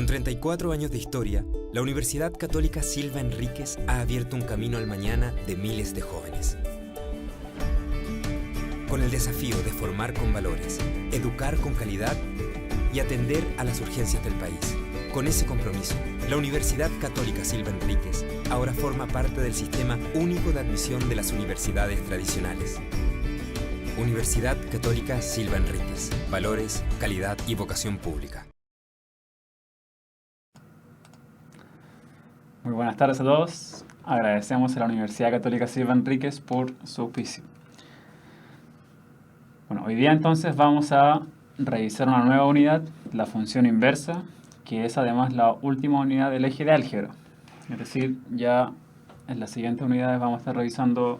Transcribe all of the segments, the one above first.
Con 34 años de historia, la Universidad Católica Silva Enríquez ha abierto un camino al mañana de miles de jóvenes. Con el desafío de formar con valores, educar con calidad y atender a las urgencias del país. Con ese compromiso, la Universidad Católica Silva Enríquez ahora forma parte del Sistema Único de Admisión de las Universidades Tradicionales. Universidad Católica Silva Enríquez. Valores, calidad y vocación pública. Muy buenas tardes a todos. Agradecemos a la Universidad Católica Silva Enríquez por su auspicio. Bueno, hoy día entonces vamos a revisar una nueva unidad, la función inversa, que es además la última unidad del eje de álgebra. Es decir, ya en las siguientes unidades vamos a estar revisando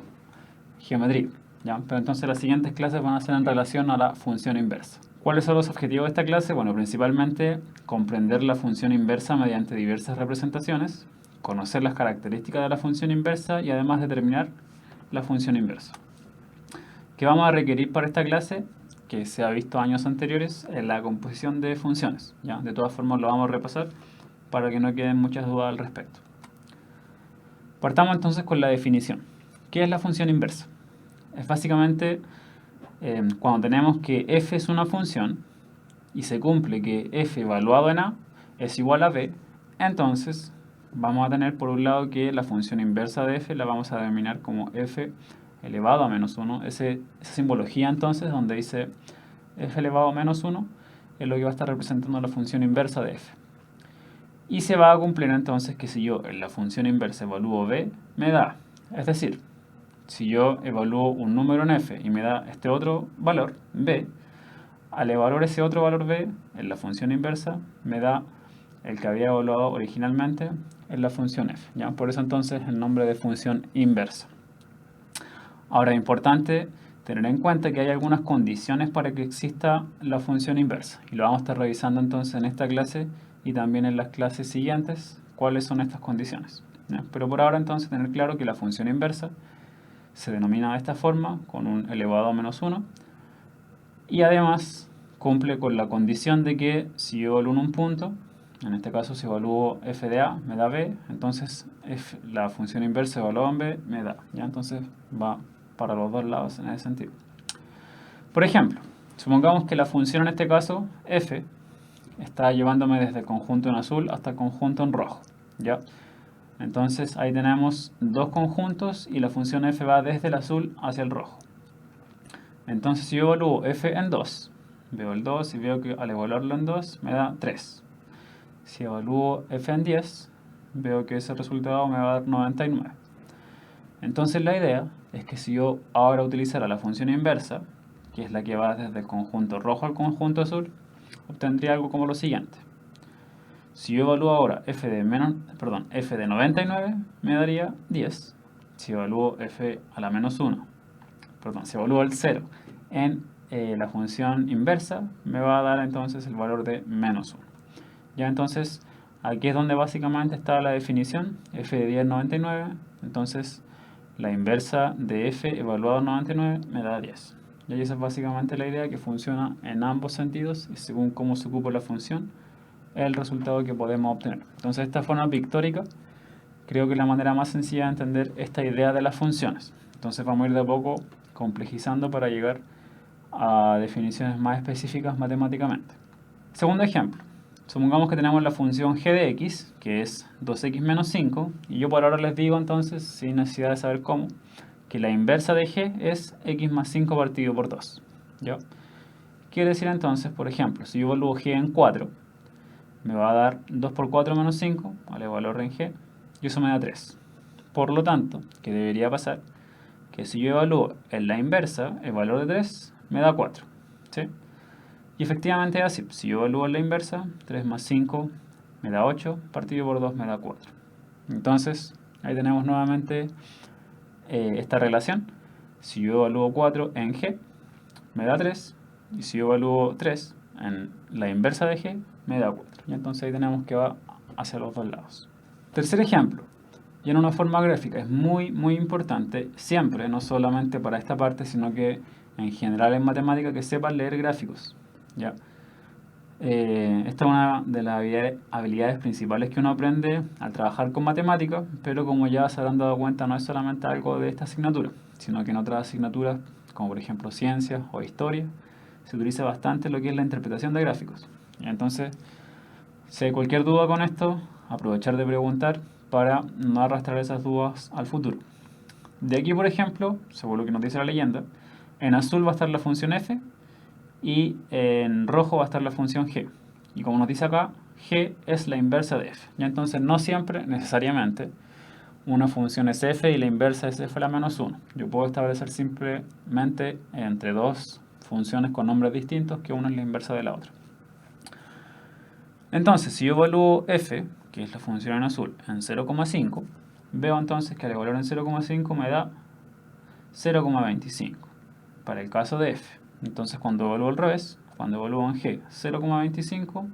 geometría, ¿ya? Pero entonces las siguientes clases van a ser en relación a la función inversa. ¿Cuáles son los objetivos de esta clase? Bueno, principalmente comprender la función inversa mediante diversas representaciones, conocer las características de la función inversa y además determinar la función inversa. ¿Qué vamos a requerir para esta clase? Que se ha visto años anteriores en la composición de funciones, ¿ya? De todas formas lo vamos a repasar para que no queden muchas dudas al respecto. Partamos entonces con la definición. ¿Qué es la función inversa? Es básicamente cuando tenemos que f es una función y se cumple que f evaluado en a es igual a b, entonces vamos a tener por un lado que la función inversa de f la vamos a denominar como f elevado a menos 1. Esa simbología entonces donde dice f elevado a menos 1 es lo que va a estar representando la función inversa de f. Y se va a cumplir entonces que si yo en la función inversa evalúo b, me da. Es decir, si yo evalúo un número en f y me da este otro valor, b, al evaluar ese otro valor b en la función inversa, me da el que había evaluado originalmente en la función f, ¿ya? Por eso entonces el nombre de función inversa. Ahora es importante tener en cuenta que hay algunas condiciones para que exista la función inversa. Y lo vamos a estar revisando entonces en esta clase y también en las clases siguientes cuáles son estas condiciones, ¿ya? Pero por ahora entonces tener claro que la función inversa se denomina de esta forma, con un elevado a menos 1, y además cumple con la condición de que si yo evalúo un punto, en este caso si evalúo f de a me da b, entonces la función inversa evaluada en b me da, ¿ya? Entonces va para los dos lados en ese sentido. Por ejemplo, supongamos que la función en este caso, f, está llevándome desde el conjunto en azul hasta el conjunto en rojo, ¿ya? Entonces ahí tenemos dos conjuntos y la función f va desde el azul hacia el rojo. Entonces si yo evalúo f en 2, veo el 2 y veo que al evaluarlo en 2 me da 3. Si evalúo f en 10, veo que ese resultado me va a dar 99. Entonces la idea es que si yo ahora utilizara la función inversa, que es la que va desde el conjunto rojo al conjunto azul, obtendría algo como lo siguiente. Si yo evalúo ahora f de 99, me daría 10. Si evalúo f a la menos 1, si evalúo el 0 en la función inversa, me va a dar entonces el valor de menos 1. Ya entonces, aquí es donde básicamente está la definición, f de 10 es 99, entonces la inversa de f evaluado en 99 me da 10. Y esa es básicamente la idea, que funciona en ambos sentidos y según cómo se ocupa la función, es el resultado que podemos obtener. Entonces, de esta forma pictórica, creo que es la manera más sencilla de entender esta idea de las funciones. Entonces vamos a ir de a poco complejizando para llegar a definiciones más específicas matemáticamente. Segundo ejemplo. Supongamos que tenemos la función g de x, que es 2x menos 5, y yo por ahora les digo entonces, sin necesidad de saber cómo, que la inversa de g es x más 5 partido por 2. ¿Ya? Quiere decir entonces, por ejemplo, si yo evalúo g en 4, me va a dar 2 por 4 menos 5, al evaluar en g, y eso me da 3. Por lo tanto, ¿qué debería pasar? Que si yo evalúo en la inversa, el valor de 3 me da 4. ¿Sí? Y efectivamente es así. Si yo evalúo en la inversa, 3 más 5 me da 8, partido por 2 me da 4. Entonces, ahí tenemos nuevamente esta relación. Si yo evalúo 4 en g, me da 3. Y si yo evalúo 3 en la inversa de g, me da 4. Y entonces ahí tenemos que va hacia los dos lados. Tercer ejemplo. Y en una forma gráfica es muy importante siempre, no solamente para esta parte, sino que en general en matemática, que sepan leer gráficos, ¿ya? Esta es una de las habilidades principales que uno aprende al trabajar con matemáticas, pero como ya se habrán dado cuenta, no es solamente algo de esta asignatura, sino que en otras asignaturas, como por ejemplo ciencias o historia, se utiliza bastante lo que es la interpretación de gráficos. Entonces, si hay cualquier duda con esto, aprovechar de preguntar para no arrastrar esas dudas al futuro. De aquí, por ejemplo, según lo que nos dice la leyenda, en azul va a estar la función f y en rojo va a estar la función g. Y como nos dice acá, g es la inversa de f. Ya entonces no siempre, necesariamente, una función es f y la inversa es f a la menos 1. Yo puedo establecer simplemente entre dos funciones con nombres distintos que una es la inversa de la otra. Entonces, si yo evalúo f, que es la función en azul, en 0,5, veo entonces que al evaluar en 0,5 me da 0,25 para el caso de f. Entonces, cuando evalúo al revés, cuando evalúo en g 0,25,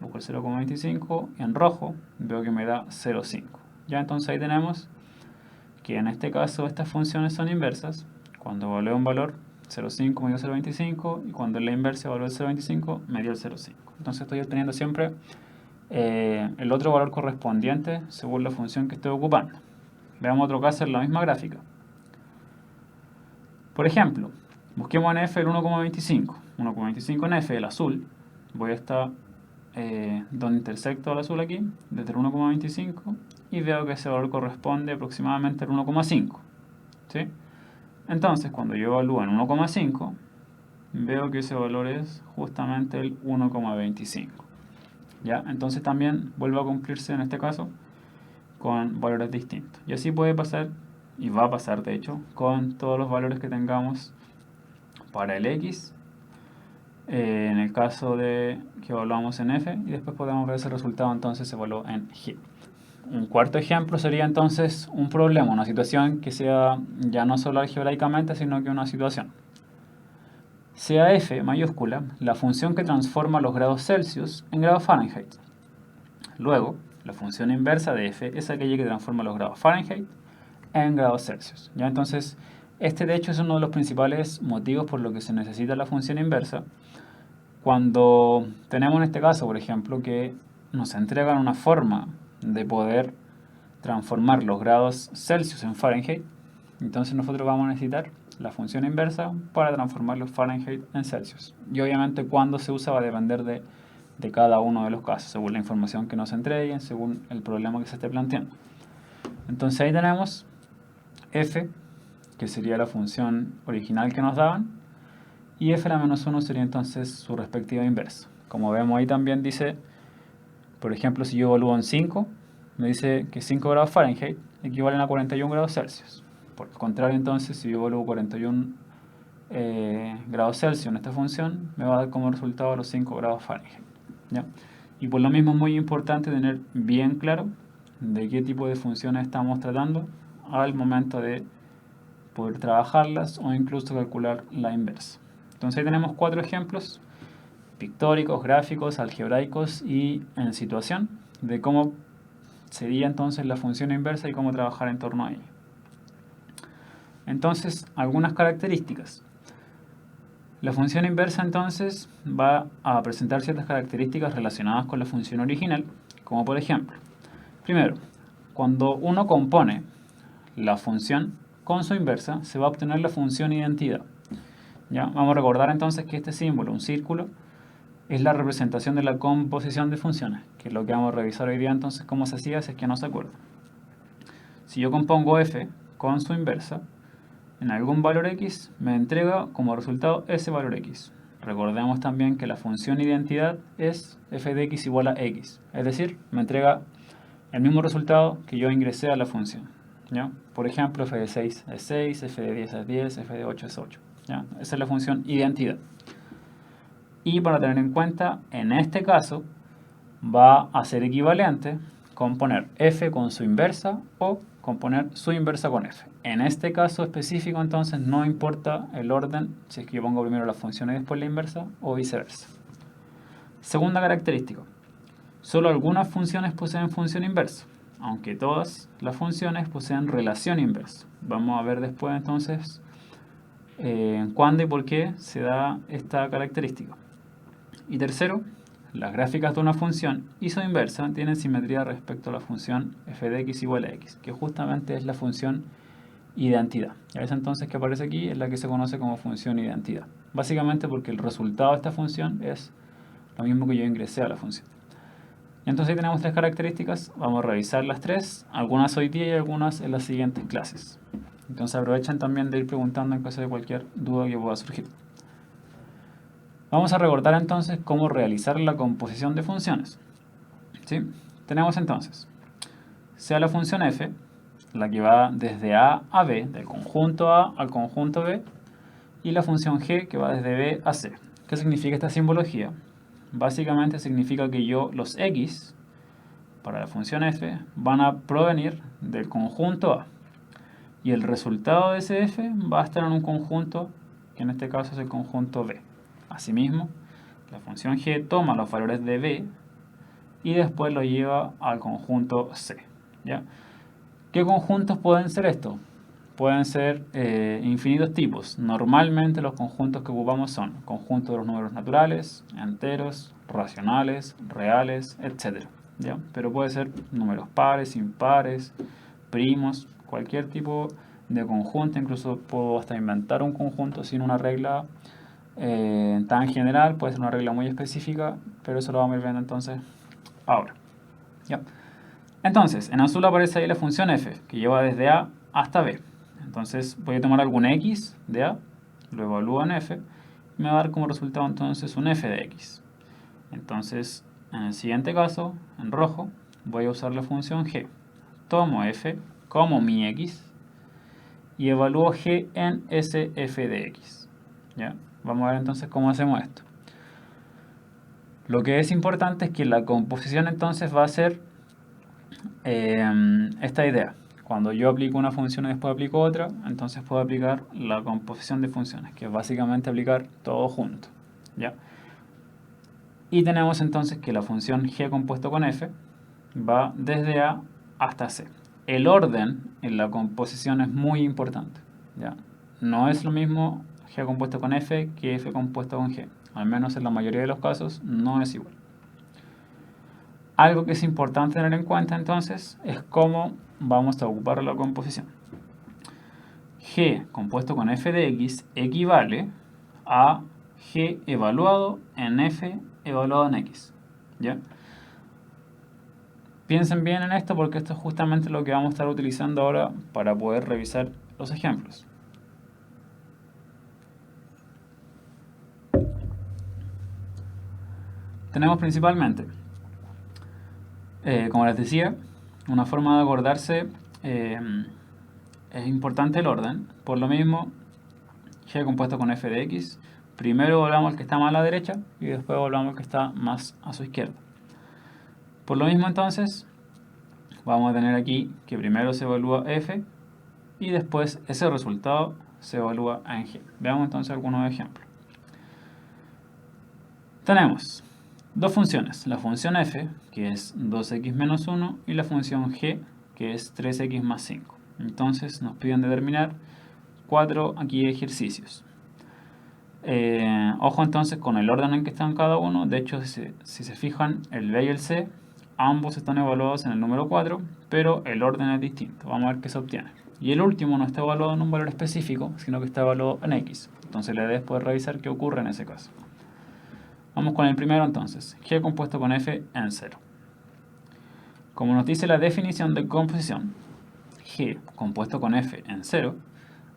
busco el 0,25 y en rojo veo que me da 0,5. Ya entonces ahí tenemos que en este caso estas funciones son inversas. Cuando evalúo un valor 0,5 me dio 0,25 y cuando en la inversa evalúo el 0,25 me dio el 0,5. Entonces estoy obteniendo siempre el otro valor correspondiente según la función que estoy ocupando. Veamos otro caso en la misma gráfica. Por ejemplo, busquemos en f el 1,25. 1,25 en f, el azul. Voy a estar donde intersecto el azul aquí, desde el 1,25, y veo que ese valor corresponde aproximadamente al 1,5. ¿Sí? Entonces, cuando yo evalúo en 1,5, veo que ese valor es justamente el 1,25. ¿Ya? Entonces también vuelve a cumplirse en este caso con valores distintos. Y así puede pasar, y va a pasar de hecho, con todos los valores que tengamos para el x, en el caso de que evaluamos en f, y después podemos ver ese resultado entonces se evaluó en g. Un cuarto ejemplo sería entonces un problema, una situación que sea ya no solo algebraicamente, sino que una situación. Sea f mayúscula la función que transforma los grados Celsius en grados Fahrenheit. Luego, la función inversa de f es aquella que transforma los grados Fahrenheit en grados Celsius. ¿Ya? Entonces, este de hecho es uno de los principales motivos por lo que se necesita la función inversa. Cuando tenemos en este caso, por ejemplo, que nos entregan una forma de poder transformar los grados Celsius en Fahrenheit, entonces nosotros vamos a necesitar la función inversa para transformar los Fahrenheit en Celsius. Y obviamente cuándo se usa va a depender de cada uno de los casos, según la información que nos entreguen, según el problema que se esté planteando. Entonces ahí tenemos f, que sería la función original que nos daban, y f a la menos 1 sería entonces su respectiva inversa. Como vemos ahí también dice, por ejemplo, si yo evalúo en 5, me dice que 5 grados Fahrenheit equivalen a 41 grados Celsius. Por el contrario, entonces, si yo evalúo 41 grados Celsius en esta función, me va a dar como resultado los 5 grados Fahrenheit. ¿Ya? Y por lo mismo es muy importante tener bien claro de qué tipo de funciones estamos tratando al momento de poder trabajarlas o incluso calcular la inversa. Entonces ahí tenemos 4 ejemplos pictóricos, gráficos, algebraicos y en situación de cómo sería entonces la función inversa y cómo trabajar en torno a ella. Entonces, algunas características. La función inversa entonces va a presentar ciertas características relacionadas con la función original, como por ejemplo, primero, cuando uno compone la función con su inversa, se va a obtener la función identidad. ¿Ya? Vamos a recordar entonces que este símbolo, un círculo, es la representación de la composición de funciones, que es lo que vamos a revisar hoy día entonces cómo se hacía si es que no se acuerda. Si yo compongo f con su inversa, en algún valor x me entrega como resultado ese valor x. Recordemos también que la función identidad es f de x igual a x, es decir, me entrega el mismo resultado que yo ingresé a la función. ¿Ya? Por ejemplo, f de 6 es 6, f de 10 es 10, f de 8 es 8. ¿Ya? Esa es la función identidad. Y para tener en cuenta, en este caso, va a ser equivalente componer f con su inversa o componer su inversa con f. En este caso específico, entonces, no importa el orden, si es que yo pongo primero la función y después la inversa, o viceversa. Segunda característica. Solo algunas funciones poseen función inversa, aunque todas las funciones poseen relación inversa. Vamos a ver después, entonces, cuándo y por qué se da esta característica. Y tercero, las gráficas de una función y su inversa tienen simetría respecto a la función f de x igual a x, que justamente es la función identidad. Y esa entonces que aparece aquí es la que se conoce como función identidad. Básicamente porque el resultado de esta función es lo mismo que yo ingresé a la función. Y entonces tenemos tres características, vamos a revisar las tres, algunas hoy día y algunas en las siguientes clases. Entonces aprovechen también de ir preguntando en caso de cualquier duda que pueda surgir. Vamos a recordar entonces cómo realizar la composición de funciones. ¿Sí? Tenemos entonces, sea la función f, la que va desde A a B, del conjunto A al conjunto B, y la función g que va desde B a C. ¿Qué significa esta simbología? Básicamente significa que los x para la función f van a provenir del conjunto A y el resultado de ese f va a estar en un conjunto que en este caso es el conjunto B. Asimismo, la función g toma los valores de B y después lo lleva al conjunto C. ¿Ya? ¿Qué conjuntos pueden ser estos? Pueden ser infinitos tipos. Normalmente los conjuntos que ocupamos son conjuntos de los números naturales, enteros, racionales, reales, etc. ¿Ya? Pero puede ser números pares, impares, primos, cualquier tipo de conjunto. Incluso puedo hasta inventar un conjunto sin una regla tan general. Puede ser una regla muy específica, pero eso lo vamos a ir viendo entonces ahora. ¿Ya? Entonces, en azul aparece ahí la función f, que lleva desde A hasta B. Entonces voy a tomar algún x de A, lo evalúo en f, y me va a dar como resultado entonces un f de x. Entonces, en el siguiente caso, en rojo, voy a usar la función g. Tomo f como mi x y evalúo g en ese f de x. ¿Ya? Vamos a ver entonces cómo hacemos esto. Lo que es importante es que la composición entonces va a ser esta idea. Cuando yo aplico una función y después aplico otra, entonces puedo aplicar la composición de funciones, que es básicamente aplicar todo junto. ¿Ya? Y tenemos entonces que la función g compuesto con f va desde A hasta C. El orden en la composición es muy importante. ¿Ya? No es lo mismo g compuesto con f que f compuesto con g. Al menos en la mayoría de los casos no es igual. Algo que es importante tener en cuenta entonces es cómo vamos a ocupar la composición. G compuesto con f de x equivale a g evaluado en f evaluado en x. ¿Ya? Piensen bien en esto porque esto es justamente lo que vamos a estar utilizando ahora para poder revisar los ejemplos. Tenemos principalmente, como les decía, una forma de acordarse, es importante el orden. Por lo mismo, g compuesto con f de x, primero evaluamos el que está más a la derecha y después evaluamos el que está más a su izquierda. Por lo mismo entonces, vamos a tener aquí que primero se evalúa f y después ese resultado se evalúa en g. Veamos entonces algunos ejemplos. Tenemos dos funciones, la función f, que es 2x menos 1, y la función g, que es 3x más 5. Entonces nos piden determinar 4 aquí ejercicios. Ojo entonces con el orden en que están cada uno. De hecho, si se fijan, el b y el c, ambos están evaluados en el número 4, pero el orden es distinto. Vamos a ver qué se obtiene. Y el último no está evaluado en un valor específico, sino que está evaluado en x. Entonces la idea es poder revisar qué ocurre en ese caso. Vamos con el primero entonces, g compuesto con f en 0. Como nos dice la definición de composición, g compuesto con f en 0,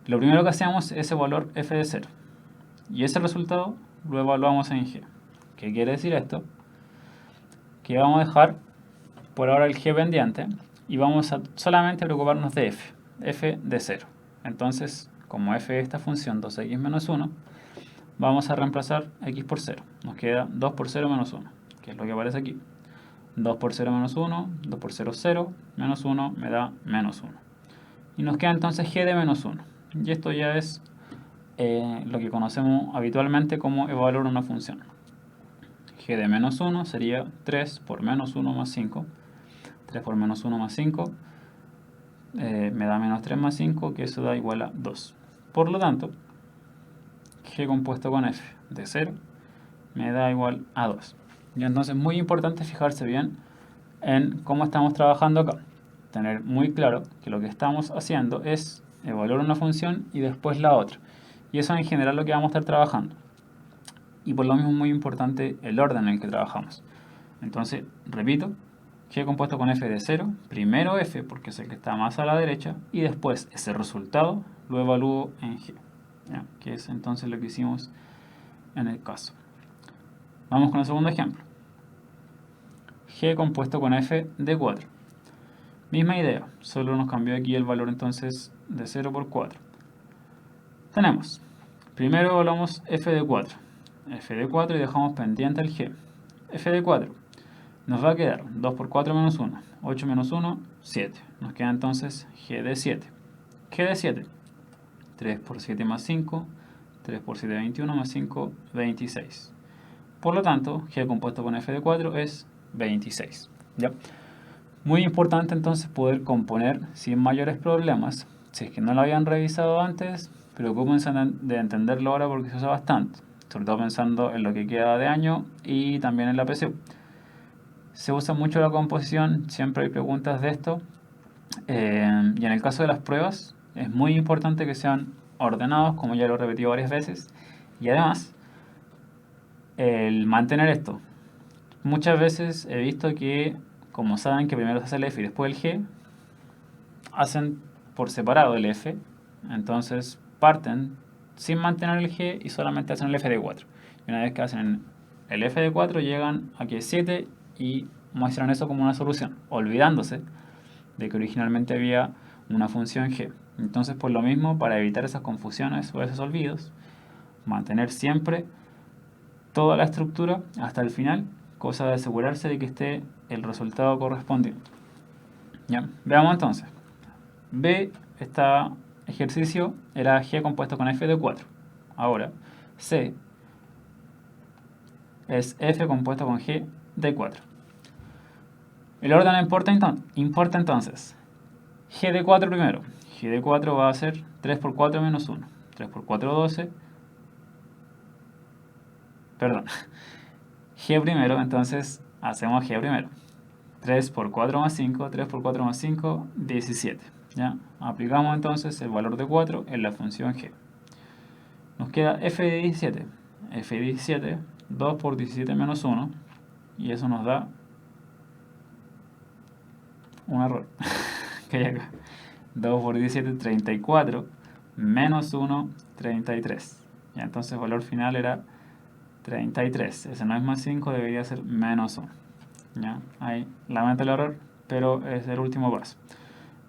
lo primero que hacemos es evaluar f de 0. Y ese resultado lo evaluamos en g. ¿Qué quiere decir esto? Que vamos a dejar por ahora el g pendiente y vamos a solamente preocuparnos de f de 0. Entonces, como f de esta función 2x menos 1, vamos a reemplazar x por 0. Nos queda 2 por 0 menos 1, que es lo que aparece aquí. 2 por 0 menos 1, 2 por 0 0, menos 1 me da menos 1. Y nos queda entonces g de menos 1. Y esto ya es lo que conocemos habitualmente como evaluar una función. G de menos 1 sería 3 por menos 1 más 5. 3 por menos 1 más 5 me da menos 3 más 5, que eso da igual a 2. Por lo tanto, g compuesto con f de 0 me da igual a 2. Y entonces es muy importante fijarse bien en cómo estamos trabajando acá. Tener muy claro que lo que estamos haciendo es evaluar una función y después la otra. Y eso en general es lo que vamos a estar trabajando. Y por lo mismo es muy importante el orden en el que trabajamos. Entonces, repito, g compuesto con f de 0, primero f porque es el que está más a la derecha, y después ese resultado lo evalúo en g, ¿ya? Que es entonces lo que hicimos en el caso. Vamos con el segundo ejemplo. G compuesto con f de 4. Misma idea, solo nos cambió aquí el valor entonces de 0 por 4. Tenemos, primero evaluamos f de 4. F de 4 y dejamos pendiente el g. F de 4. Nos va a quedar 2 por 4 menos 1. 8 menos 1, 7. Nos queda entonces g de 7. G de 7. 3 por 7 más 5. 3 por 7, 21 más 5, 26. Por lo tanto, g compuesto con f de 4 es 26. ¿Ya? Muy importante entonces poder componer sin mayores problemas. Si es que no lo habían revisado antes, preocúpense de entenderlo ahora porque se usa bastante. Sobre todo pensando en lo que queda de año y también en la PSU. Se usa mucho la composición, siempre hay preguntas de esto. Y en el caso de las pruebas, es muy importante que sean ordenados, como ya lo he repetido varias veces. Y además, el mantener esto. Muchas veces he visto que, como saben que primero se hace el f y después el g, hacen por separado el f. Entonces parten sin mantener el g y solamente hacen el f de 4. Y una vez que hacen el f de 4 llegan a que es 7 y muestran eso como una solución, olvidándose de que originalmente había una función g. Entonces, por lo mismo, para evitar esas confusiones o esos olvidos, mantener siempre toda la estructura hasta el final, cosa de asegurarse de que esté el resultado correspondiente. ¿Ya? Veamos entonces. B, este ejercicio era g compuesto con f de 4. Ahora, C es f compuesto con g de 4. El orden importa entonces. G de 4 primero. G de 4 va a ser 3 por 4 menos 1. 3 por 4, 12. Perdón. G primero, entonces hacemos G primero. 3 por 4 más 5. 3 por 4 más 5, 17. ¿Ya? Aplicamos entonces el valor de 4 en la función G. Nos queda f de 17. F de 17, 2 por 17 menos 1. Y eso nos da un error que hay acá. 2 por 17, 34, menos 1, 33. Y entonces el valor final era 33. Ese no es más 5, debería ser menos 1. ¿Ya? Ahí lamento el error, pero es el último paso.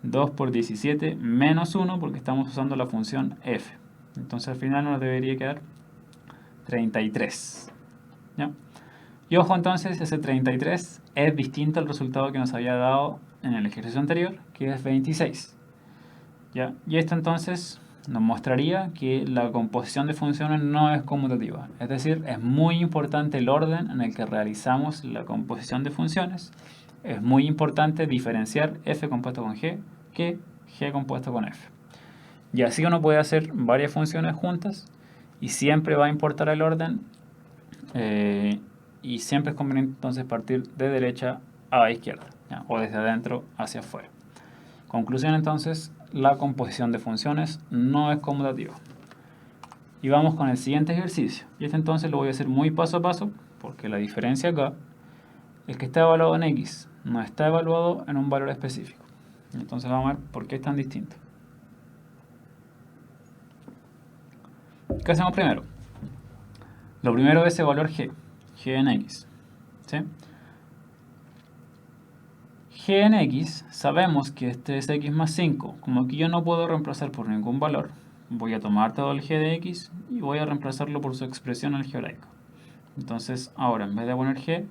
2 por 17 menos 1 porque estamos usando la función f. Entonces al final nos debería quedar 33. ¿Ya? Y ojo entonces, ese 33 es distinto al resultado que nos había dado en el ejercicio anterior, que es 26. ¿Ya? Y esto entonces nos mostraría que la composición de funciones no es conmutativa. Es decir, es muy importante el orden en el que realizamos la composición de funciones. Es muy importante diferenciar f compuesto con g que g compuesto con f. Y así uno puede hacer varias funciones juntas y siempre va a importar el orden. Y siempre es conveniente entonces partir de derecha a izquierda, ¿ya? O desde adentro hacia afuera. Conclusión entonces, la composición de funciones no es conmutativa. Y vamos con el siguiente ejercicio. Y este entonces lo voy a hacer muy paso a paso, porque la diferencia acá es que está evaluado en x, no está evaluado en un valor específico. Entonces vamos a ver por qué es tan distinto. ¿Qué hacemos primero? Lo primero es evaluar g en x. ¿Sí? G en x, sabemos que este es x más 5. Como aquí yo no puedo reemplazar por ningún valor, voy a tomar todo el g de x y voy a reemplazarlo por su expresión algebraica. Entonces ahora en vez de poner g,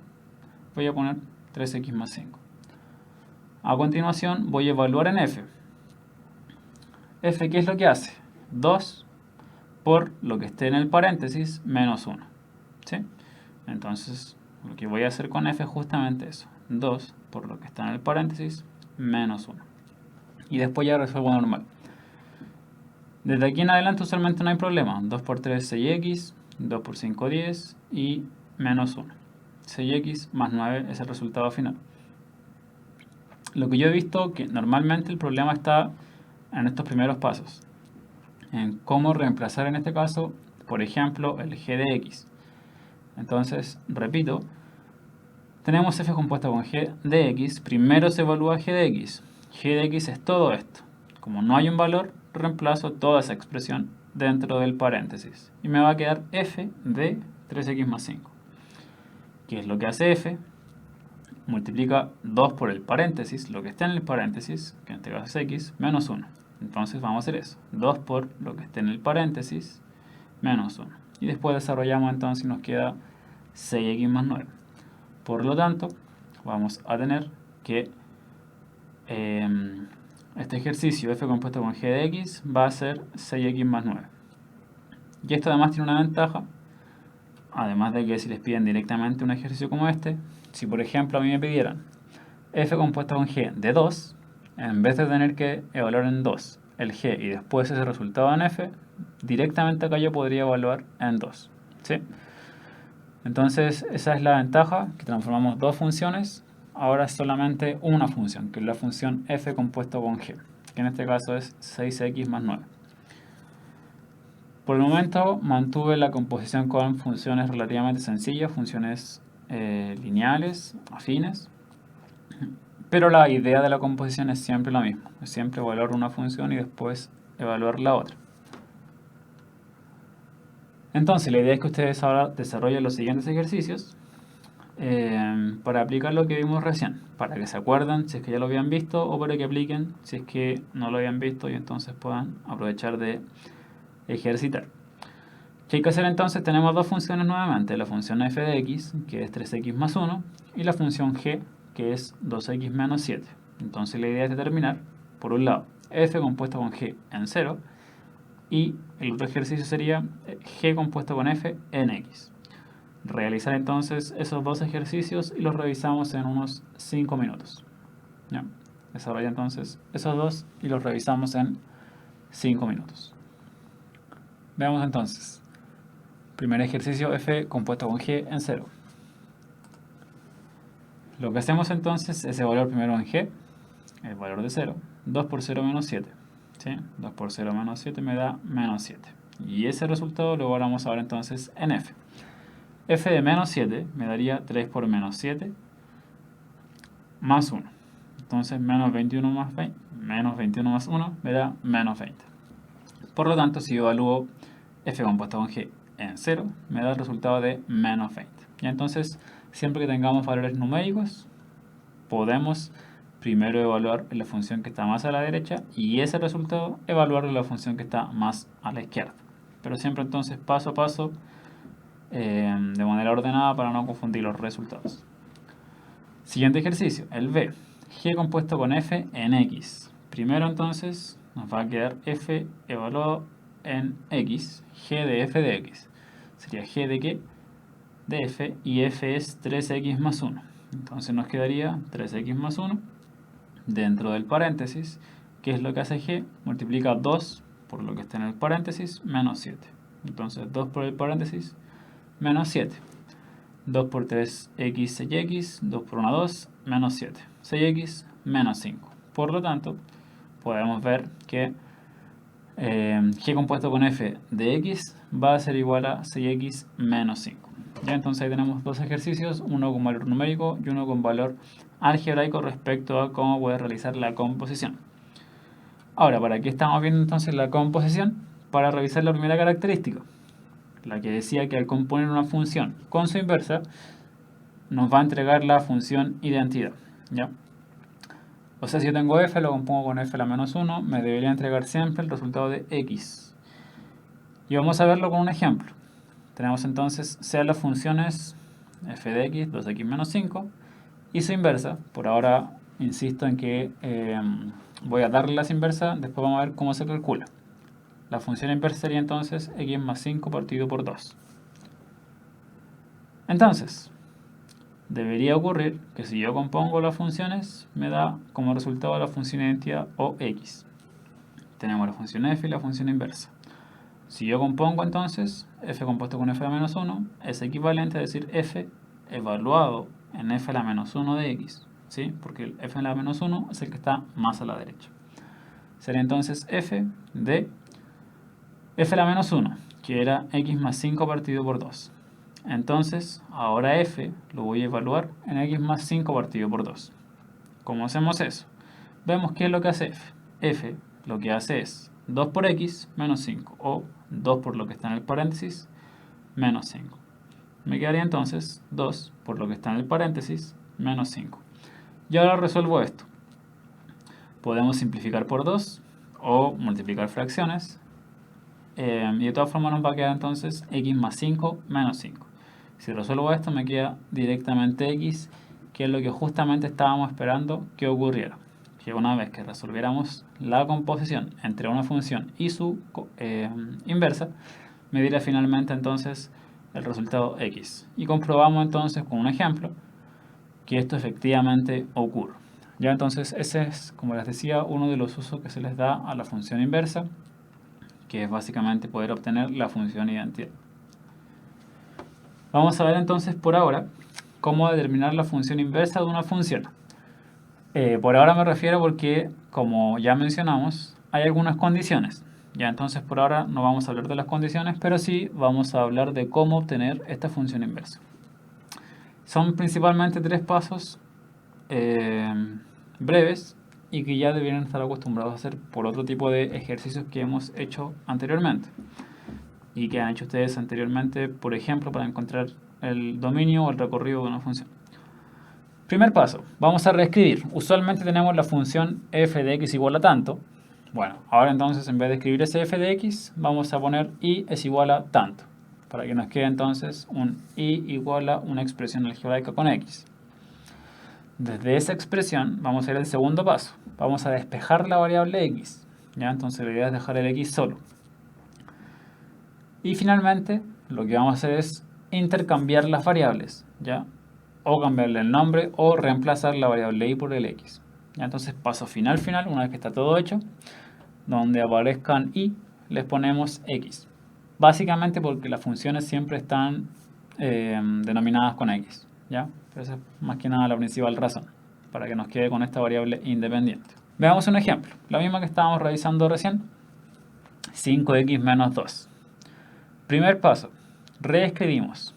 voy a poner 3x más 5. A continuación voy a evaluar en f. F, ¿qué es lo que hace? 2 por lo que esté en el paréntesis menos 1. ¿Sí? Entonces lo que voy a hacer con f es justamente eso. 2 por lo que está en el paréntesis menos 1. Y después ya resuelvo normal. Desde aquí en adelante usualmente no hay problema. 2 por 3, 6x. 2 por 5, 10. Y menos 1. 6x más 9 es el resultado final. Lo que yo he visto que normalmente el problema está en estos primeros pasos, en cómo reemplazar en este caso, por ejemplo, el g de x. Entonces, repito, tenemos f compuesta con g de x, primero se evalúa g de x. G de x es todo esto. Como no hay un valor, reemplazo toda esa expresión dentro del paréntesis. Y me va a quedar f de 3x más 5. ¿Qué es lo que hace f? Multiplica 2 por el paréntesis, lo que está en el paréntesis, que en este caso es x, menos 1. Entonces vamos a hacer eso. 2 por lo que está en el paréntesis, menos 1. Y después desarrollamos entonces y nos queda 6x más 9. Por lo tanto, vamos a tener que este ejercicio f compuesto con g de x va a ser 6x más 9. Y esto además tiene una ventaja, además de que si les piden directamente un ejercicio como este, si por ejemplo a mí me pidieran f compuesto con g de 2, en vez de tener que evaluar en 2 el g y después ese resultado en f, directamente acá yo podría evaluar en 2. ¿Sí? Entonces esa es la ventaja, que transformamos dos funciones, ahora es solamente una función, que es la función f compuesto con g, que en este caso es 6x más 9. Por el momento mantuve la composición con funciones relativamente sencillas, funciones lineales, afines, pero la idea de la composición es siempre la misma, es siempre evaluar una función y después evaluar la otra. Entonces la idea es que ustedes ahora desarrollen los siguientes ejercicios para aplicar lo que vimos recién, para que se acuerden si es que ya lo habían visto o para que apliquen si es que no lo habían visto y entonces puedan aprovechar de ejercitar. ¿Qué hay que hacer entonces? Tenemos dos funciones nuevamente, la función f de x, que es 3x más 1, y la función g, que es 2x menos 7. Entonces la idea es determinar, por un lado, f compuesto con g en 0, y el otro ejercicio sería g compuesto con f en x. Realizar entonces esos dos ejercicios y los revisamos en unos 5 minutos. ¿Ya? Desarrolla entonces esos dos y los revisamos en 5 minutos. Veamos entonces. Primer ejercicio, f compuesto con g en 0. Lo que hacemos entonces es evaluar primero en g, el valor de 0. 2 por 0 menos 7. ¿Sí? 2 por 0 menos 7 me da menos 7. Y ese resultado lo evaluamos ahora entonces en f. F de menos 7 me daría 3 por menos 7 más 1. Entonces menos 21 más 20, menos 21 más 1 me da menos 20. Por lo tanto, si yo evalúo f compuesto con g en 0, me da el resultado de menos 20. Y entonces, siempre que tengamos valores numéricos, podemos primero evaluar la función que está más a la derecha y ese resultado evaluar la función que está más a la izquierda. Pero siempre entonces paso a paso, de manera ordenada para no confundir los resultados. Siguiente ejercicio, el b. G compuesto con f en x. Primero entonces nos va a quedar f evaluado en x, g de f de x. Sería g de qué? De f, y f es 3x más 1. Entonces nos quedaría 3x más 1 dentro del paréntesis. ¿Qué es lo que hace g? Multiplica 2 por lo que está en el paréntesis menos 7. Entonces 2 por el paréntesis menos 7. 2 por 3, x, 6x, 2 por 1, 2, menos 7. 6x menos 5. Por lo tanto, podemos ver que g compuesto con f de x va a ser igual a 6x menos 5. ¿Ya? Entonces ahí tenemos dos ejercicios, uno con valor numérico y uno con valor algebraico respecto a cómo poder realizar la composición. Ahora, ¿para qué estamos viendo entonces la composición? Para revisar la primera característica, la que decía que al componer una función con su inversa nos va a entregar la función identidad. ¿Ya? O sea, si yo tengo f, lo compongo con f a la menos 1, me debería entregar siempre el resultado de x. Y vamos a verlo con un ejemplo. Tenemos entonces, sean las funciones f de x, 2x menos 5, y su inversa. Por ahora insisto en que voy a darle las inversas, después vamos a ver cómo se calcula. La función inversa sería entonces x más 5 partido por 2. Entonces, debería ocurrir que si yo compongo las funciones, me da como resultado la función identidad o x. Tenemos la función f y la función inversa. Si yo compongo entonces f compuesto con f a menos 1 es equivalente a decir f evaluado en f a la menos 1 de x, ¿sí? Porque el f a la menos 1 es el que está más a la derecha. Sería entonces f de f a la menos 1, que era x más 5 partido por 2. Entonces, ahora f lo voy a evaluar en x más 5 partido por 2. ¿Cómo hacemos eso? Vemos qué es lo que hace f. F lo que hace es 2 por x menos 5, o 2 por lo que está en el paréntesis menos 5. Me quedaría entonces 2 por lo que está en el paréntesis menos 5. Y ahora resuelvo esto. Podemos simplificar por 2 o multiplicar fracciones. Y de todas formas nos va a quedar entonces x más 5 menos 5. Si resuelvo esto me queda directamente x, que es lo que justamente estábamos esperando que ocurriera. Que una vez que resolviéramos la composición entre una función y su inversa, me diera finalmente entonces el resultado x. Y comprobamos entonces con un ejemplo que esto efectivamente ocurre. Ya entonces ese es, como les decía, uno de los usos que se les da a la función inversa, que es básicamente poder obtener la función identidad. Vamos a ver entonces por ahora cómo determinar la función inversa de una función. Por ahora me refiero porque, como ya mencionamos, hay algunas condiciones. Ya entonces por ahora no vamos a hablar de las condiciones, pero sí vamos a hablar de cómo obtener esta función inversa. Son principalmente 3 pasos breves y que ya deberían estar acostumbrados a hacer por otro tipo de ejercicios que hemos hecho anteriormente y que han hecho ustedes anteriormente, por ejemplo, para encontrar el dominio o el recorrido de una función. Primer paso, vamos a reescribir. Usualmente tenemos la función f de x igual a tanto. Bueno, ahora entonces en vez de escribir ese f de x, vamos a poner y es igual a tanto, para que nos quede entonces un y igual a una expresión algebraica con x. Desde esa expresión vamos a ir al segundo paso. Vamos a despejar la variable x. ¿Ya? Entonces la idea es dejar el x solo. Y finalmente lo que vamos a hacer es intercambiar las variables, ¿ya? O cambiarle el nombre o reemplazar la variable y por el x. ¿Ya? Entonces paso final, una vez que está todo hecho, donde aparezcan y, les ponemos x. Básicamente porque las funciones siempre están denominadas con x, ¿ya? Pero esa es más que nada la principal razón, para que nos quede con esta variable independiente. Veamos un ejemplo, la misma que estábamos revisando recién, 5x menos 2. Primer paso, reescribimos.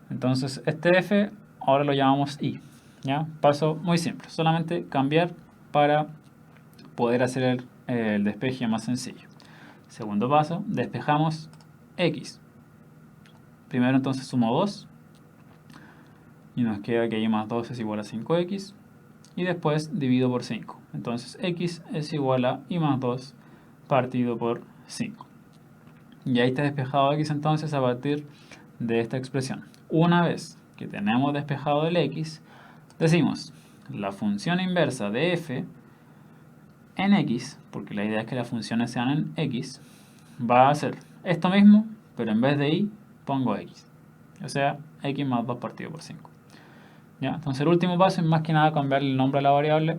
Entonces este f ahora lo llamamos y, ¿ya? Paso muy simple, solamente cambiar para poder hacer el despeje más sencillo. Segundo paso, despejamos x. Primero entonces sumo 2 y nos queda que y más 2 es igual a 5x y después divido por 5. Entonces x es igual a y más 2 partido por 5. Y ahí está despejado x entonces a partir de esta expresión. Una vez que tenemos despejado el x, decimos la función inversa de f en x, porque la idea es que las funciones sean en x, va a ser esto mismo, pero en vez de y pongo x. O sea, x más 2 partido por 5. ¿Ya? Entonces el último paso es más que nada cambiar el nombre a la variable.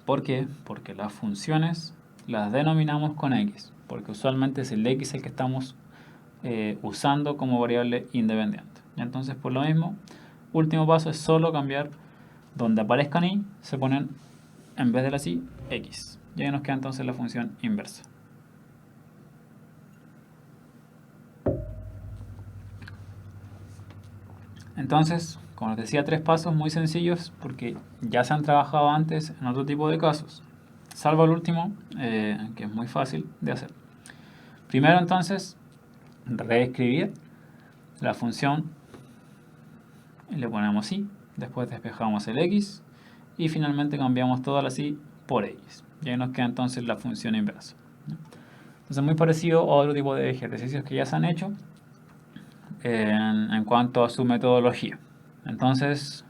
¿Por qué? Porque las funciones las denominamos con x, porque usualmente es el x el que estamos usando como variable independiente. ¿Ya? Entonces por lo mismo, último paso es solo cambiar donde aparezcan y, se ponen en vez de la y, x. Y ahí nos queda entonces la función inversa. Entonces, como les decía, 3 pasos muy sencillos porque ya se han trabajado antes en otro tipo de casos, salvo el último, que es muy fácil de hacer. Primero entonces, reescribir la función y le ponemos y, después despejamos el x y finalmente cambiamos toda la y por x. Y ahí nos queda entonces la función inversa. Entonces muy parecido a otro tipo de ejercicios que ya se han hecho en cuanto a su metodología. Entonces,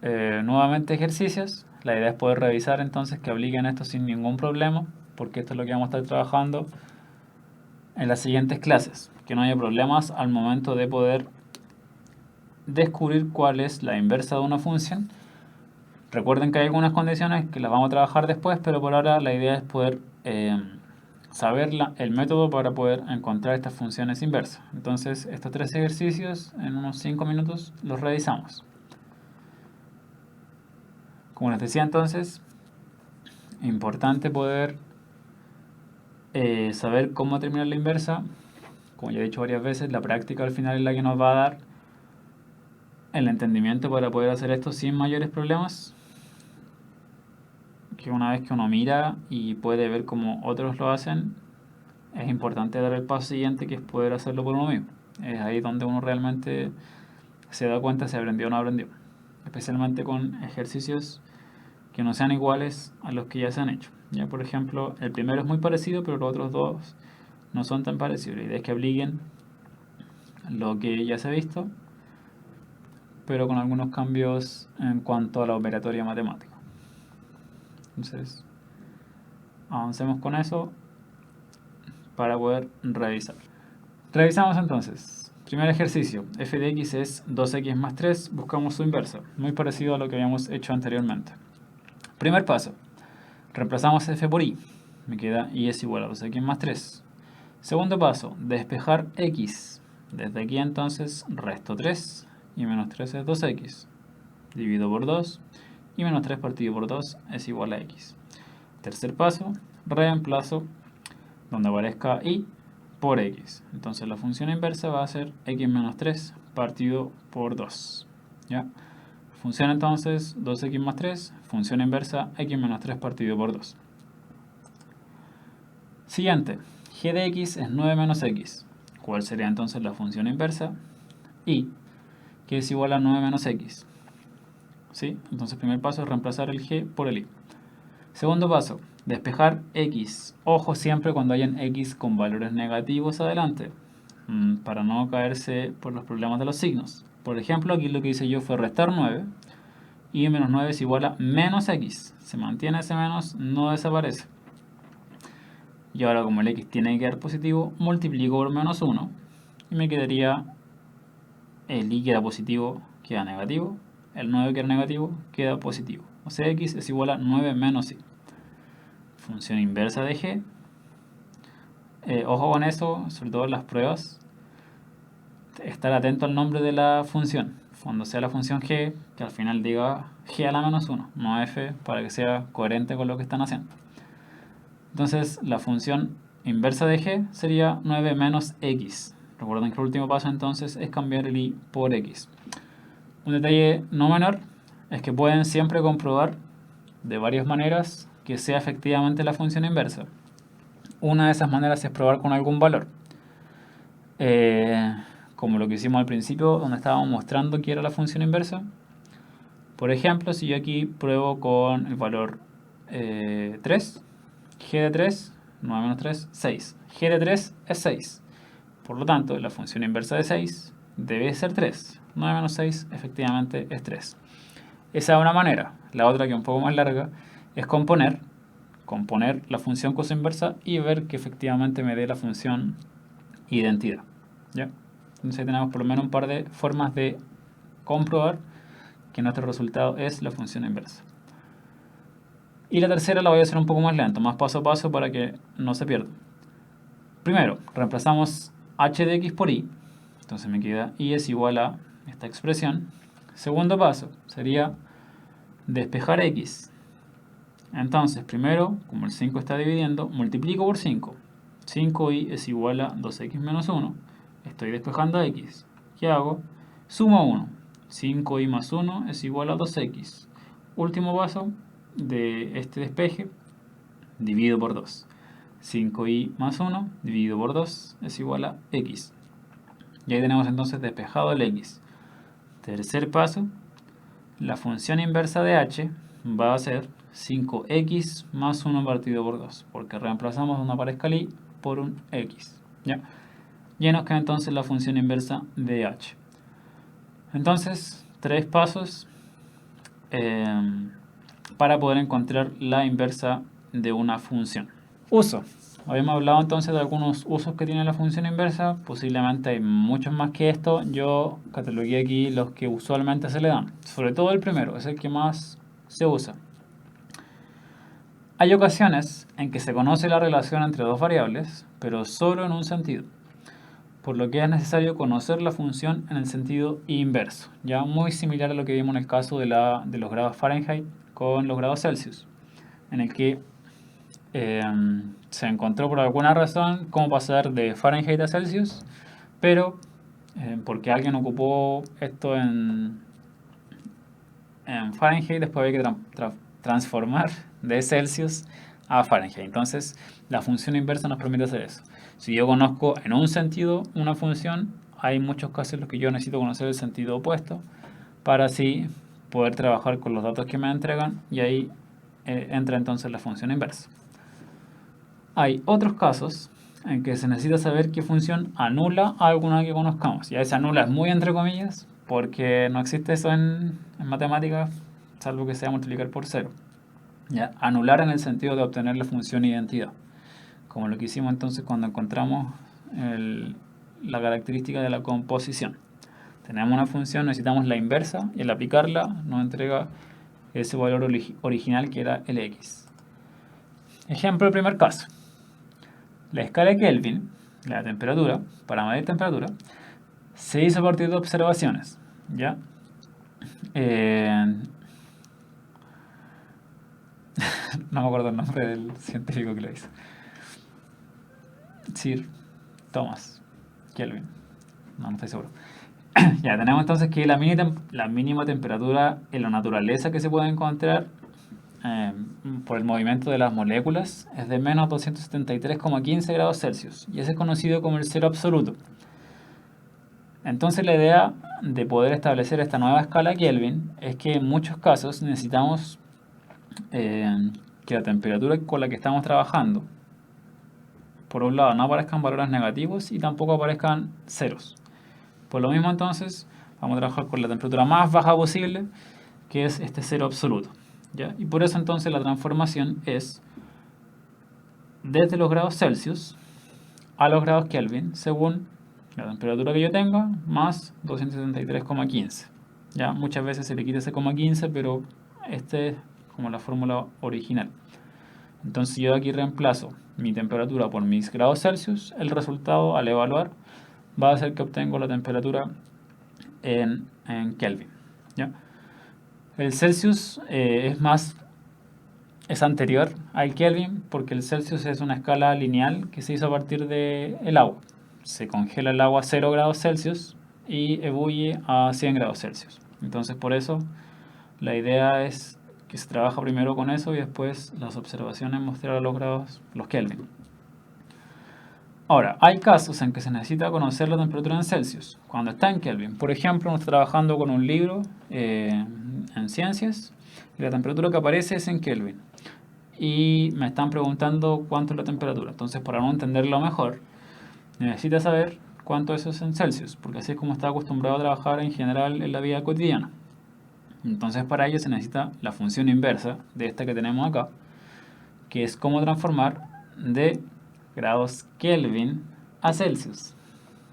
nuevamente ejercicios. La idea es poder revisar entonces que apliquen esto sin ningún problema, porque esto es lo que vamos a estar trabajando en las siguientes clases. Que no haya problemas al momento de poder descubrir cuál es la inversa de una función. Recuerden que hay algunas condiciones que las vamos a trabajar después, pero por ahora la idea es poder saber el método para poder encontrar estas funciones inversas. Entonces, estos 3 ejercicios en unos 5 minutos los realizamos. Como les decía entonces, importante poder saber cómo terminar la inversa. Como ya he dicho varias veces, la práctica al final es la que nos va a dar el entendimiento para poder hacer esto sin mayores problemas. Que una vez que uno mira y puede ver cómo otros lo hacen, es importante dar el paso siguiente, que es poder hacerlo por uno mismo. Es ahí donde uno realmente se da cuenta si aprendió o no aprendió. Especialmente con ejercicios que no sean iguales a los que ya se han hecho. Ya, por ejemplo, el primero es muy parecido, pero los otros dos no son tan parecidos. La idea es que apliquen lo que ya se ha visto, pero con algunos cambios en cuanto a la operatoria matemática. Entonces, avancemos con eso para poder revisar. Revisamos entonces. Primer ejercicio, f de x es 2x más 3, buscamos su inversa, muy parecido a lo que habíamos hecho anteriormente. Primer paso, reemplazamos f por y, me queda y es igual a 2x más 3. Segundo paso, despejar x, desde aquí entonces resto 3 y menos 3 es 2x, divido por 2 y menos 3 partido por 2 es igual a x. Tercer paso, reemplazo donde aparezca y por x. Entonces la función inversa va a ser x menos 3 partido por 2. ¿Ya? Función entonces 2x más 3, función inversa x menos 3 partido por 2. Siguiente, g de x es 9 menos x. ¿Cuál sería entonces la función inversa? Y, que es igual a 9 menos x. ¿Sí? Entonces primer paso es reemplazar el g por el y. Segundo paso, despejar x. Ojo siempre cuando hayan x con valores negativos adelante, para no caerse por los problemas de los signos. Por ejemplo, aquí lo que hice yo fue restar 9 y menos 9 es igual a menos x. Se mantiene ese menos, no desaparece. Y ahora como el x tiene que quedar positivo, multiplico por menos 1 y me quedaría el y queda positivo, queda negativo. El 9 que era negativo queda positivo. O sea, x es igual a 9 menos y. Función inversa de g. Ojo con eso, sobre todo en las pruebas. Estar atento al nombre de la función. Cuando sea la función g, que al final diga g a la menos 1, no f, para que sea coherente con lo que están haciendo. Entonces, la función inversa de g sería 9 menos x. Recuerden que el último paso entonces es cambiar el y por x. Un detalle no menor es que pueden siempre comprobar de varias maneras que sea efectivamente la función inversa. Una de esas maneras es probar con algún valor. Como lo que hicimos al principio, donde estábamos mostrando que era la función inversa. Por ejemplo, si yo aquí pruebo con el valor 3, g de 3, 9 menos 3, 6. G de 3 es 6. Por lo tanto, la función inversa de 6 debe ser 3. 9 menos 6 efectivamente es 3. Esa es una manera. La otra, que es un poco más larga, es componer la función cos inversa y ver que efectivamente me dé la función identidad. ¿Ya? Entonces ahí tenemos por lo menos un par de formas de comprobar que nuestro resultado es la función inversa. Y la tercera la voy a hacer un poco más lento, más paso a paso para que no se pierda. Primero, reemplazamos h de x por y. Entonces me queda y es igual a esta expresión. Segundo paso sería despejar x. Entonces, primero, como el 5 está dividiendo, multiplico por 5. 5y es igual a 2x menos 1. Estoy despejando a x. ¿Qué hago? Sumo 1. 5y más 1 es igual a 2x. Último paso de este despeje, divido por 2. 5y más 1 dividido por 2 es igual a x. Y ahí tenemos entonces despejado el x. Tercer paso, la función inversa de h va a ser 5x más 1 partido por 2, porque reemplazamos donde aparezca el y por un x. ¿Ya? Y nos queda entonces la función inversa de h. Entonces, 3 pasos para poder encontrar la inversa de una función. Uso. Habíamos hablado entonces de algunos usos que tiene la función inversa. Posiblemente hay muchos más que esto. Yo catalogué aquí los que usualmente se le dan. Sobre todo el primero, es el que más se usa. Hay ocasiones en que se conoce la relación entre dos variables, pero solo en un sentido, por lo que es necesario conocer la función en el sentido inverso, ya muy similar a lo que vimos en el caso de los grados Fahrenheit con los grados Celsius, en el que se encontró por alguna razón cómo pasar de Fahrenheit a Celsius, pero porque alguien ocupó esto en Fahrenheit, después había que transformar de Celsius a Fahrenheit. Entonces, la función inversa nos permite hacer eso. Si yo conozco en un sentido una función, hay muchos casos en los que yo necesito conocer el sentido opuesto para así poder trabajar con los datos que me entregan, y ahí entra entonces la función inversa. Hay otros casos en que se necesita saber qué función anula a alguna que conozcamos. Y esa anula es muy entre comillas, porque no existe eso en matemáticas, salvo que sea multiplicar por cero. ¿Ya? Anular en el sentido de obtener la función identidad, como lo que hicimos entonces cuando encontramos la característica de la composición. Tenemos una función, necesitamos la inversa, y al aplicarla nos entrega ese valor original que era el x. Ejemplo del primer caso. La escala Kelvin, la temperatura, para medir temperatura, se hizo a partir de observaciones, ¿ya? No me acuerdo el nombre del científico que lo hizo. Sir Thomas Kelvin, no estoy seguro. Ya, tenemos entonces que la mínima temperatura en la naturaleza que se puede encontrar por el movimiento de las moléculas es de menos 273,15 grados Celsius, y ese es conocido como el cero absoluto. Entonces la idea de poder establecer esta nueva escala Kelvin es que en muchos casos necesitamos que la temperatura con la que estamos trabajando, por un lado, no aparezcan valores negativos y tampoco aparezcan ceros. Por lo mismo entonces vamos a trabajar con la temperatura más baja posible, que es este cero absoluto, ¿ya? Y por eso entonces la transformación es desde los grados Celsius a los grados Kelvin según la temperatura que yo tenga más 273,15. ¿Ya? Muchas veces se le quita ese 0,15, pero este es como la fórmula original. Entonces yo aquí reemplazo mi temperatura por mis grados Celsius. El resultado al evaluar va a ser que obtengo la temperatura en Kelvin, ¿ya? El Celsius es anterior al Kelvin, porque el Celsius es una escala lineal que se hizo a partir del agua. Se congela el agua a 0 grados Celsius y ebulle a 100 grados Celsius. Entonces por eso la idea es que se trabaja primero con eso y después las observaciones mostrar a los grados, los Kelvin. Ahora, hay casos en que se necesita conocer la temperatura en Celsius cuando está en Kelvin. Por ejemplo, uno está trabajando con un libro en ciencias y la temperatura que aparece es en Kelvin. Y me están preguntando cuánto es la temperatura. Entonces, para no entenderlo mejor, necesita saber cuánto eso es en Celsius, porque así es como está acostumbrado a trabajar en general en la vida cotidiana. Entonces, para ello se necesita la función inversa de esta que tenemos acá, que es cómo transformar de grados Kelvin a Celsius,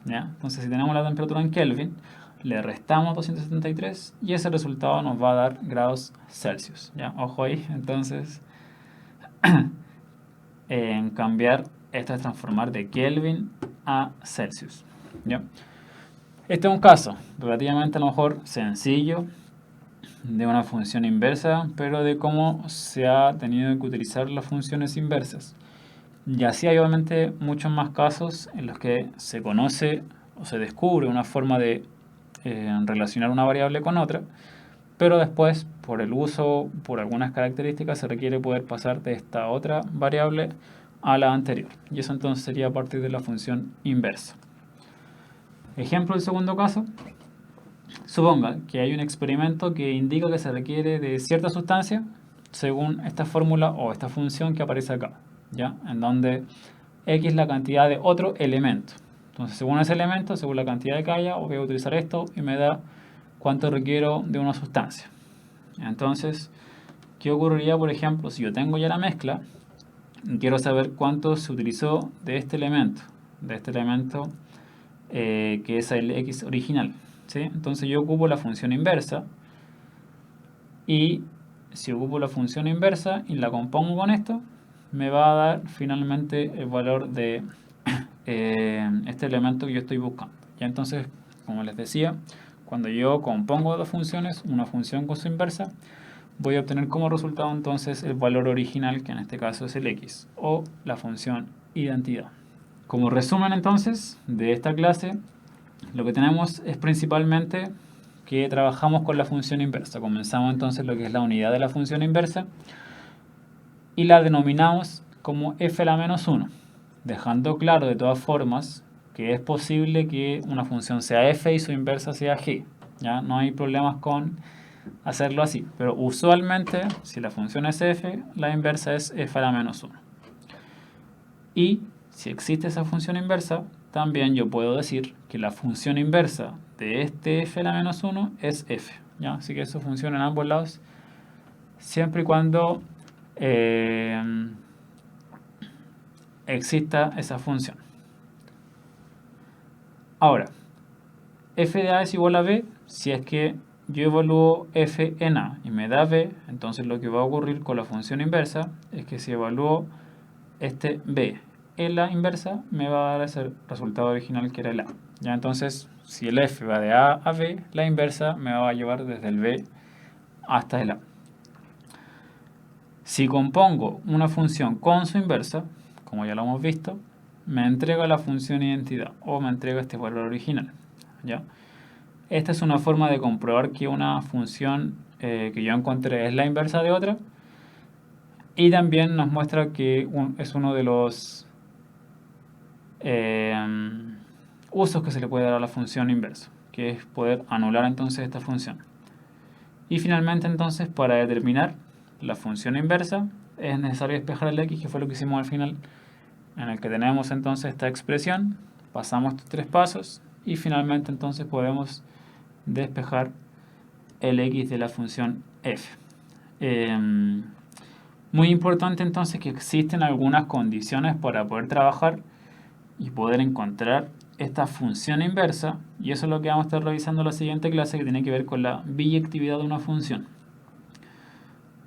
¿ya? Entonces, si tenemos la temperatura en Kelvin, le restamos 273 y ese resultado nos va a dar grados Celsius, ¿ya? Ojo ahí. Entonces, en cambiar, esto es transformar de Kelvin a Celsius, ¿ya? Este es un caso relativamente a lo mejor sencillo de una función inversa, pero de cómo se ha tenido que utilizar las funciones inversas. Y así hay obviamente muchos más casos en los que se conoce o se descubre una forma de relacionar una variable con otra, pero después, por el uso, por algunas características, se requiere poder pasar de esta otra variable a la anterior. Y eso entonces sería a partir de la función inversa. Ejemplo del segundo caso. Suponga que hay un experimento que indica que se requiere de cierta sustancia según esta fórmula o esta función que aparece acá, ¿ya? En donde X es la cantidad de otro elemento. Entonces, según ese elemento, según la cantidad de que haya, voy a utilizar esto y me da cuánto requiero de una sustancia. Entonces, ¿qué ocurriría, por ejemplo, si yo tengo ya la mezcla y quiero saber cuánto se utilizó de este elemento que es el X original, ¿sí? Entonces yo ocupo la función inversa y si ocupo la función inversa y la compongo con esto, me va a dar finalmente el valor de este elemento que yo estoy buscando. Ya entonces, como les decía, cuando yo compongo dos funciones, una función con su inversa, voy a obtener como resultado entonces el valor original, que en este caso es el x, o la función identidad. Como resumen entonces de esta clase, lo que tenemos es principalmente que trabajamos con la función inversa. Comenzamos entonces lo que es la unidad de la función inversa y la denominamos como f a la menos 1, dejando claro de todas formas que es posible que una función sea f y su inversa sea g. ¿Ya? No hay problemas con hacerlo así, pero usualmente si la función es f, la inversa es f a la menos 1. Y si existe esa función inversa, también yo puedo decir que la función inversa de este f a la menos 1 es f. ¿Ya? Así que eso funciona en ambos lados, siempre y cuando exista esa función. Ahora, f de a es igual a b si es que yo evalúo f en a y me da b. Entonces lo que va a ocurrir con la función inversa es que si evalúo este b en la inversa, me va a dar ese resultado original que era el a. Ya, entonces, si el f va de a a b, la inversa me va a llevar desde el b hasta el a. Si compongo una función con su inversa, como ya lo hemos visto, me entrega la función identidad o me entrega este valor original. ¿Ya? Esta es una forma de comprobar que una función que yo encontré es la inversa de otra, y también nos muestra que es uno de los usos que se le puede dar a la función inversa, que es poder anular entonces esta función. Y finalmente entonces, para determinar la función inversa es necesario despejar el x, que fue lo que hicimos al final, en el que tenemos entonces esta expresión, pasamos estos tres pasos y finalmente entonces podemos despejar el x de la función f. Muy importante entonces que existen algunas condiciones para poder trabajar y poder encontrar esta función inversa, y eso es lo que vamos a estar revisando en la siguiente clase, que tiene que ver con la biyectividad de una función.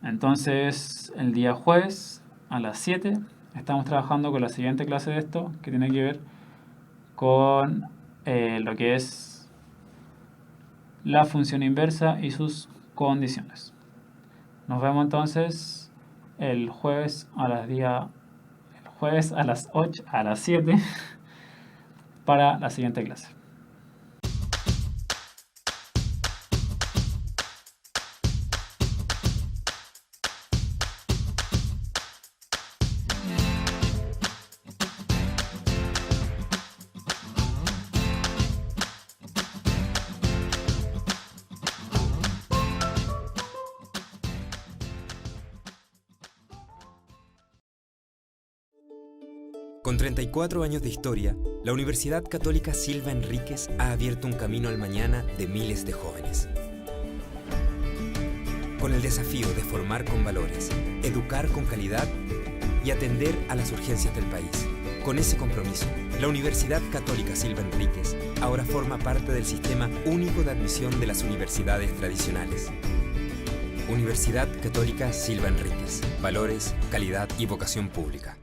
Entonces, el día jueves a las 7 estamos trabajando con la siguiente clase de esto, que tiene que ver con lo que es la función inversa y sus condiciones. Nos vemos entonces el jueves a las 7 para la siguiente clase. Con 34 años de historia, la Universidad Católica Silva Enríquez ha abierto un camino al mañana de miles de jóvenes. Con el desafío de formar con valores, educar con calidad y atender a las urgencias del país. Con ese compromiso, la Universidad Católica Silva Enríquez ahora forma parte del Sistema Único de Admisión de las Universidades Tradicionales. Universidad Católica Silva Enríquez. Valores, calidad y vocación pública.